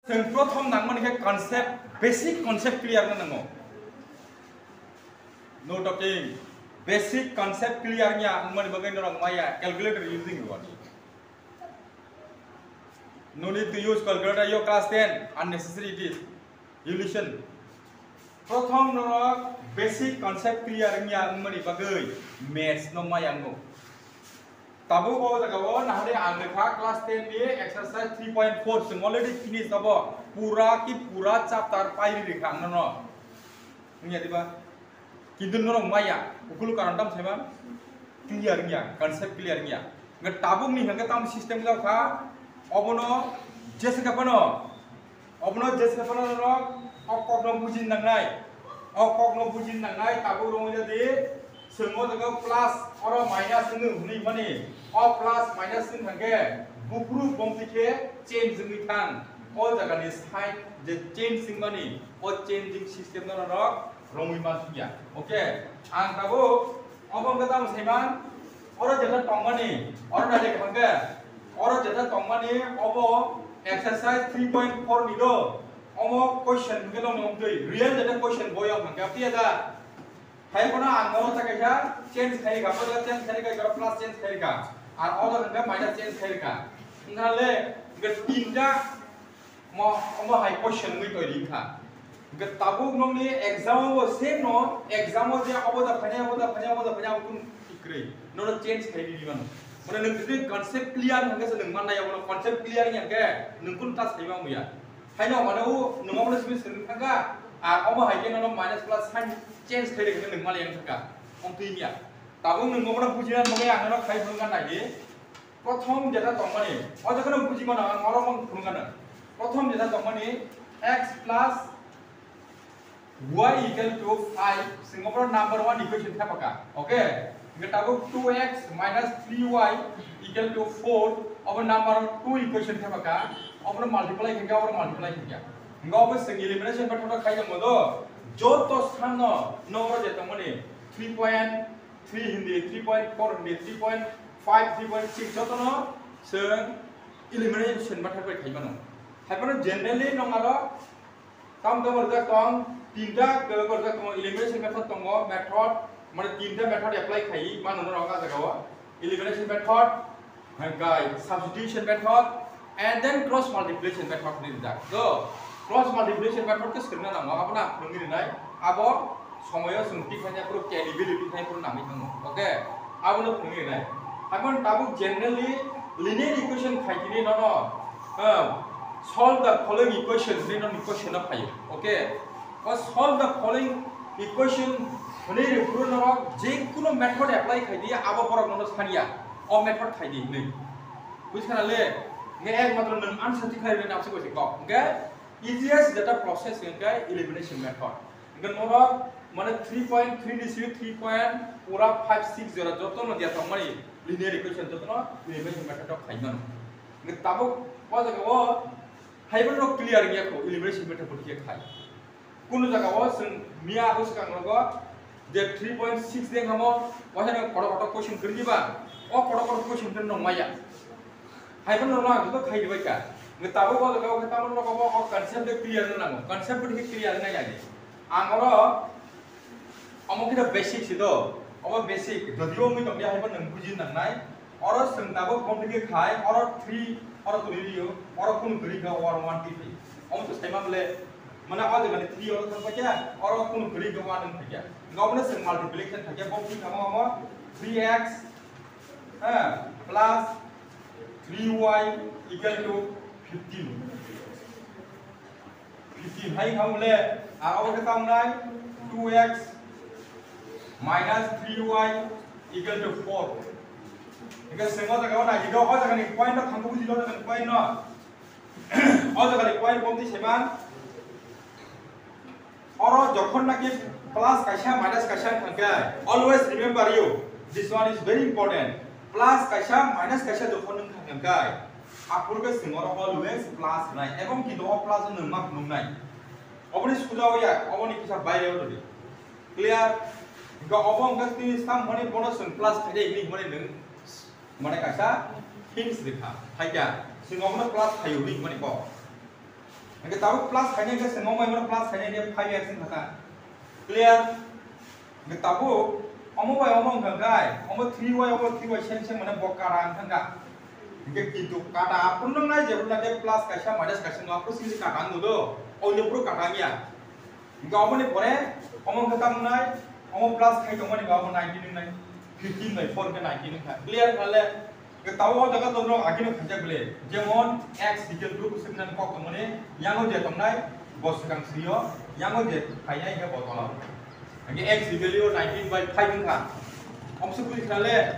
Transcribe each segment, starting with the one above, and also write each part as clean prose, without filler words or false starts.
जों प्रथम नांगौ कन्सेप्ट बेसिक कन्सेप्ट क्लियर नांगौ नो टकिंग बेसिक कन्सेप्ट क्लियर nya मन बगैन रंग माया calculator using one no need to use calculator your class 10 unnecessary it is you listen प्रथम नरक बेसिक कन्सेप्ट क्लियर nya मन बगै मैथ्स नो माया नो ताबो को जगह नाहरे आंगखा क्लास 10 नि एक्सरसाइज 3.4 जों अलरेडी फिनिश दबो पूरा की पूरा चैप्टर पाइरि रेखा न निया दिबा किन्तु न माया उकुल कारण तम सेमा क्लियर निया कन्सेप्ट क्लियर निया न ताबो नि हंगे तम सिस्टम लाखा अबनो जेसे कापनो अबनो जेसे कापनो न अककनो बुजिन नांनाय अककनो बुजिन नांनाय ताबो रंग जदि जोङो जोङो प्लास और माइनस जोङो हुनै माने अ प्लास माइनस जों थांगे बुब्रु बमतिखे चेंज जोंनि थां अ जागानि साइड जे चेंज जों माने अ चेंजिंग सिस्टम न रक रंगै मानसिया ओके आं ताबो अबं गदाम सेमान और जेथा तंमानि और डाइरेक्ट थांगे और जेथा तंमानि अबो एक्सरसाइज 3.4 नि दो अमो क्वेश्चन गेलो नंगै रियल जेथा क्वेश्चन बय आं थांगे पियादा हाय कोना आंगो तकायजा चेंज खायगा पदा चेंज खायगा प्लस चेंज खायगा आर अल हंगा माइनस चेंज खायगा इंगाले गे तीनटा म हाय क्वेश्चन मै तोरि खा गे ताबु नंनि एग्जाम वो सेम नो एग्जाम जे अबदा फanya कुन इक्रै नो चेंज खायदि दिमान माने नों जुदि कन्सेप्ट क्लियर हंगा जों माननायाव नो कन्सेप्ट क्लियर न्यागे नोंकुन टास खायबा मुया हायनो माने नोंङा माने सिबि सों थांगा आर अबा हायगे नो माइनस प्लस साइन चेंज खायदि नों माले थांगा अंतैनिया ताबु नोंगो माने बुजिना मगे आंनो खाय फुंगा नायि प्रथम जेटा तंमानि अ जखनो बुजि माना मारो मं फुंगानो प्रथम जेटा तंमानि x plus y equal to 5 सिंगोपर नंबर 1 इक्वेशन था पका ओके गटाबो 2x minus 3y equal to 4 अब नंबर 2 इक्वेशन था पका अब मल्टीप्लाई किया और मल्टीप्लाई किया ngau sing elimination but thora khai jamo do joto sano no je tamani 3.3 hindi 3.4 hindi 3.5 3.6 joto no sing elimination but thora khai mano haipano generally no maro tam to berja tong tinta ke berja tong elimination method tongo method mane tinta method apply khai mano no ka jagawa elimination method guide substitution method and then cross multiplication method ni da so cross multiplication method ke sirna nang apa na ngi nai abo somoyo sungti khanya pro credibility thai pro nami thang okay abo no ngi nai amon tabu generally linear equation khaitini no solve the following equations ni no equation na phayo okay or solve the following equation hone re pro no je kuno method apply khaidi abo porok no sania o method khaidi nei buiskana le nge ek matro nang answer khai re na apse ko se ko okay easiest data process है elimination method इनका Nora माने 3.3 DC 3.56 जरा जो तो न दिया था माने linear equation जो तो न elimination method तो खाइमान इनका ताबो क्या जगह वो हाइबन रो क्लियर गया को elimination method को किया खाई कुन जगह वो सुन मिया उस का लोगो जे 3.6 दें हमो वहाँ ना कड़ो क्वेश्चन कर दिया ओ कड़ो क्वेश्चन कर नो माया हाइबन रो ना जो खाई दिया क्या ताबो को जगह के तामन रो को कांसेप्ट क्लियर ना नांगो कांसेप्ट के क्लियर ना यादि आंगरो अमोकिदा बेसिक सिदो अब बेसिक जदियो मि तंगे हाइबन नं बुजि नांनाय और जों ताबो कमप्लीट के खाय और 3 और तुरियो और कुन गरि का और 1 टी हम तो सेमा बले माने आ जगह 3 और थंबा क्या और कुन गरि का 1 नं थाया गावने जों मल्टीप्लिकेशन थाया बमति खामो हम 3x plus 3y equal to 15 hai kham le a au ke tam nai 2x minus 3y equal to 4 ega sengo jaga na jido o jaga ni point no khang buji lo jaga ni point no o jaga ni point komti seman oro jokhon naki plus kaisa minus kaisa thangka always remember you this one is very important plus kaisa minus kaisa jokhon nang thangka आपुर के singer always plus नाय एवं कि दो plus न माक नुनाय अबनि सुजाव या अबनि किसा बायरे होदि clear ग अबं गति साम मने बोनस प्लस थाय नि मने नों माने कासा हिंस दिखा थाया सिंगमनो प्लस थायो नि मने को Nggak tahu plus kayaknya guys semua mana plus kayaknya dia 5x ini kata clear nggak tahu omong bay omong nggak guys omong 3y ceng mana bokaran kan nggak nggak gitu kata pun dong aja pun ada plus kasih minus kasih nggak perlu sih kata dulu oh ini perlu katanya nggak omong nih boleh omong kata menai omong plus kayak omong nih nggak omong 19 nih 15 nih 4 ke 19 kan clear kalian tahu orang jaga tuh orang akhirnya kerja beli, jangan x dikit dulu sekian kok kemudian yang udah temnai bos sekarang serius, yang udah kayaknya ini botol lah, jadi x di value 19/5 kan, sebut kalian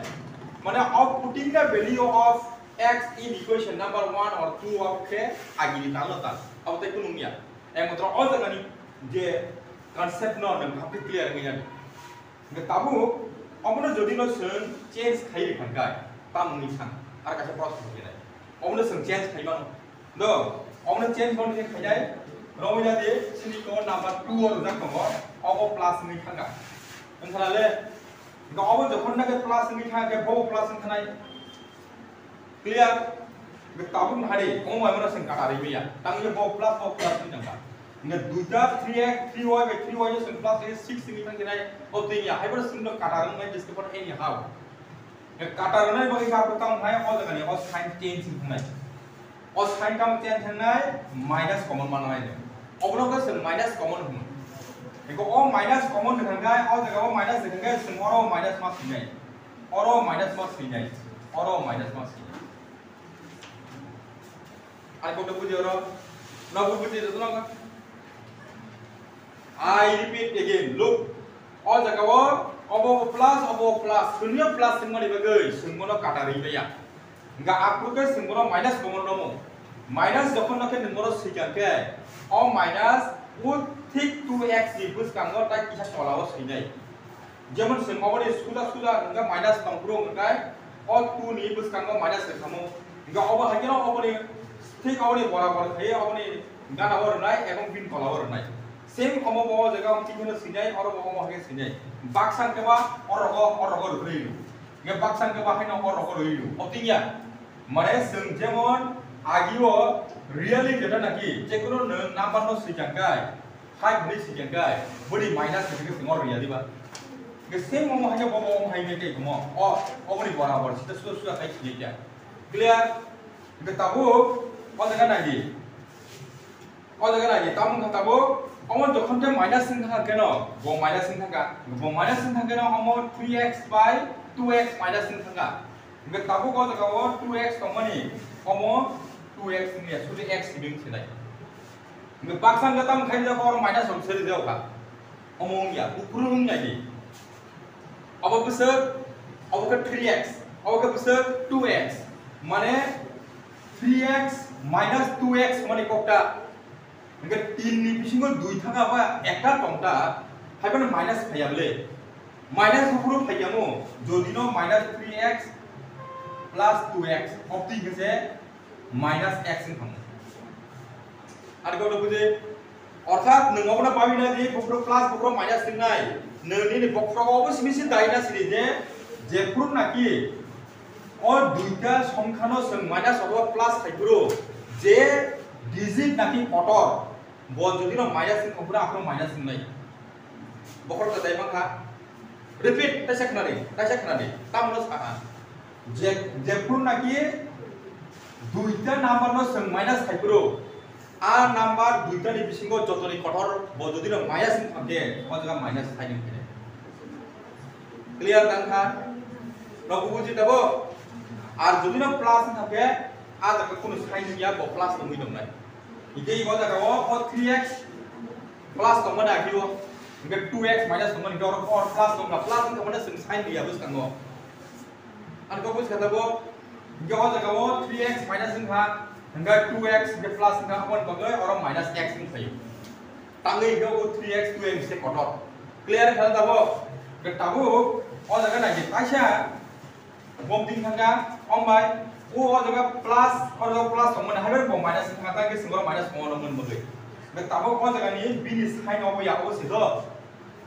mana outputting the value of x in equation number 1 or 2 of k lagi ditaruh tak, apa itu ekonominya, yang betul orang jaga nih je konsep non dan hampir clear nih, nggak tahu, apa jadi lo change kayak kan guys. Tam nisang, ada kasih proses begini. Orang itu change kayak mana? Doh, orang change kalau dia kayak, orang jadi silikon number 2 orang kamu, orang plus ni kan enggak? Entahlah le, kalau orang tu kan nak plus ni kan, ke bawa plus ni kan ay, clear? Betul hari, orang mana sengkak hari ni ya, tangnya bawa plus ni jangan. Nggak duda 3x 3y je seng plus ni 6 ni kan kena, oh tiga, hai pada sengkak kataran ni just kepada ini how. Kataran ini bagi kita tahu hai all dengan all sign change ini. All sign kamu change ini minus common mana ini? Orang kan seng minus common ini. Jika all minus common dengan gaya all dengan all minus dengan gaya semua orang minus mas ini. Orang minus mas ini. Orang minus mas ini. Aku dah puji orang. Nak puji itu nak? I repeat again. Look, all dengan all obo plus dunia plus semua dibagai semua kata riba ya enggak aku ke semua minus common nomo minus dokon nak nomor sekian ke oh minus would take 2x dibus kamu tak kisah tolawas ini zaman semua ini sudah enggak minus 60 enggak oh 2 ni bus kamu minus kamu enggak obo hanya obo ni take obo ni bola kayak obo ni enggak nawar naik emang pin tolawar naik same omo bawa jaga om tinggal sini orang omo hanya sini baksan ke bawah orang dulu, nggak baksan ke bawah ini orang dulu. Optinya, mereka senjaman agiwo really kita lagi, cekuron number no sejangkai, high beli sejangkai, beli minus ketika tengok real tiba. Nggak same ngomong hanya bawa hanya kayak ngomong, oh beli barabar, kita sudah kayak sejak, clear? Nggak tahu, oh jangan lagi, tamu nggak tahu. Omong jokon ke minus sengkang kena, bom minus sengkang kena omong 3x by 2x minus sengkang. Nggak tahu kau cakap 2x kamu ni, omong 2x ni ya, sudah x dibing sini. Nggak paksa nggak tahu kerja kau orang minus om seri jauh kan? Omong ya, ukurung lagi. Apa besar? Apa ke 3x? Apa ke besar 2x? Mana 3x minus 2x mana kau tak? Enggak ini bisinggo dua thang apa? Ekta tongta, hai mana minus kaya beli, minus upuru kaya mo, jodino minus 3x plus 2x, opti kese minus x ini kamu. Ada kau tahu je? Orangkat nengoh pernah bawi nanti, upuru plus upuru minus tinggal, nengi ni upuru apa sih mesti dayna sini je, jepur naki, और दुईटा संख्यानो जों minus अथवा प्लास थाइब्रो जे digit नाकि अटर ब जदि न minus सिन Khapura आखरो minus सिन नै बखर त दाइ माखा रिपिट ताइसा खोनादे तामनो साहा जेफुर नाकि दुईटा नाम्बार न जों माइनास थाइब्रो आ नाम्बार दुईटा नि बिसिंगो जतनि कटर ब जदि न माइनास सिन थांदे अ जगा माइनास थाइनि फैदे क्लियर दानखा नबु बुजि दाबो আর যদি না প্লাস থাকে আ জায়গা কোন সাইন গিয়া ব প্লাস দমই দমনাই ইতে ই জায়গা ও 3x প্লাস দমনা আকিও ইকে 2x মাইনাস দমন ইকে और প্লাস দমনা প্লাস দমনা जों সাইন গিয়া বস কাঙ্গো আর কো বস খাতাবো ইকে ও জায়গা ও 3x মাইনাস जोंहा ইকে 2x ইকে প্লাস जोंहा अपन बगै और माइनस x नि थायो तांगै इके ও 3x 2x से कटर क्लियर खाताबो के ताबो ओ जायगा नागि आइसा bom ting thangga ombai o jaga plus or plus tomon haber bom minus thangga ke single minus mon mon bagai be tabo o jaga ni b ni sign obo ya o sido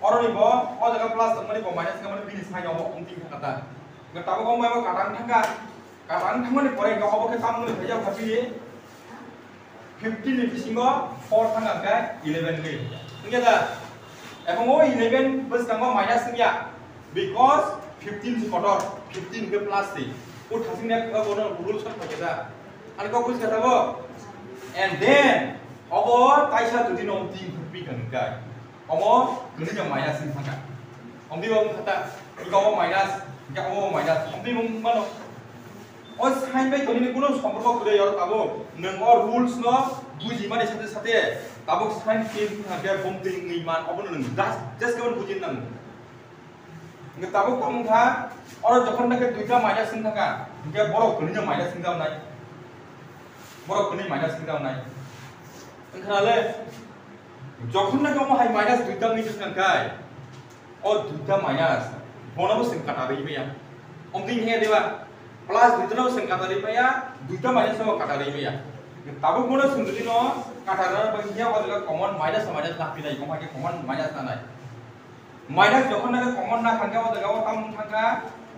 or ni bo o jaga plus tomon bom minus thangga b ni sign obo om ting thangga ta be tabo ombai bo kadang thangga ni pore ga obo ke tam ni bhaja phapi 15 ni bisingo 4 thangangkai 11 ni ngia da ebong o 11 beskango minus ngia because 15 kotor 15 ke plus ti u thasing nek bono rules kan phaja ani ko bus kata bo and then obo kaisa tu din om tin pi kan kai omo kuni yang minus ni thanga om di bom kata iko minus ya omo minus om di bom mano o sign bai toni kuno সম্পর্ক করে yor tabo nang or rules no buji mane sate sate tabo sign kin ha bom ting ngi man obo nang just keban bujin nang nge tabo kom tha or যখন নাকি দুইটা minus scene থাকা যে বড় কনিনো minus scene দাও নাই বড় কনি minus scene দাও নাই এখানে যখন নাকি ওমো হাই মাইনাস দুইটা মিনিট থাকায় ও দুইটা মাইনাস বনাবো সিন কাটা রইবেয়া অমদিন হে দেবা প্লাস দুইটা সিন কাটা রইবেয়া দুইটা মাইনাস ও কাটা রইবেয়া তাবো কোন সুন্দরিনো কাটারা বাকিয়া ওদলা কমন মাইনাস মাইনাস লাপি নাই কমাকে কমন মাইনাস না নাই মাইনাস যখন নাকি কমন না থাকা ওদলা ও কাম থাকা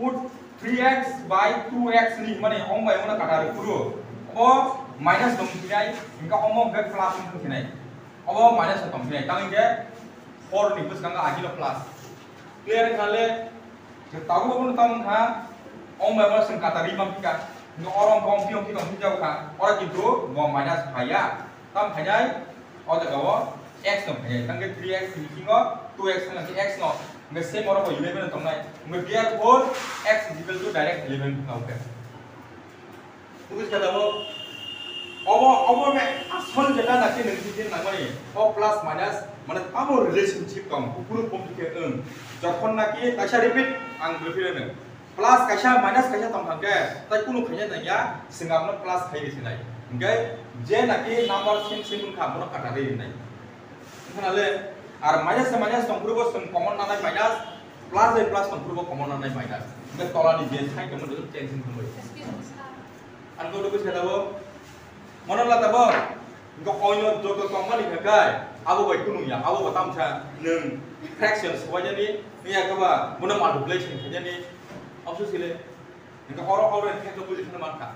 put 3x by 2x ni mane ong bai ona kata puro o minus dom tinai inka omo be plus dom tinai obo minus dom tinai tang inge 4 ni bus kanga agilo plus clear kale je tahu pun tam tha ong bai ona sing kata ri mam pika no orong kong piong ki kong jau ka ora kintu mo minus phaya tam phajai o de go x dom phajai tang ge 3x ni kingo 2x nang x no nge same orang ko 11 tong nai nge therefore x is equal to direct 11 now ke tulis kata mo obo me asal jeta nake nang tin nang mani o plus minus mane tamo relationship kam puro pom ke যখন নাকি কাইসা repeat আং বলফিরেন plus কাইসা minus কাইসা তম থাকে তাই কোনো খাইয়া Naiya সিঙ্গামনো plus খাই দিছে নাই ওকে যে নাকি নাম্বার সিম সিম খামনো কাটা দেই নাই এখানে আর মাইনাস মাইনাস তমপুরবো কমন না নাই মাইনাস প্লাস এ প্লাস তমপুরবো কমন না নাই মাইনাস বে তলানি যে সাইন কমন দল টেনশন কমই আর কত কইছে দাবো মনলা দাবো গো অন্য যত কমনি খায় আবো বাই কুনু ইয়া আবো বাতামছা নং fractions wajani niya ka ba muna multiplication kajani option sile inka oro oro tek to position man ka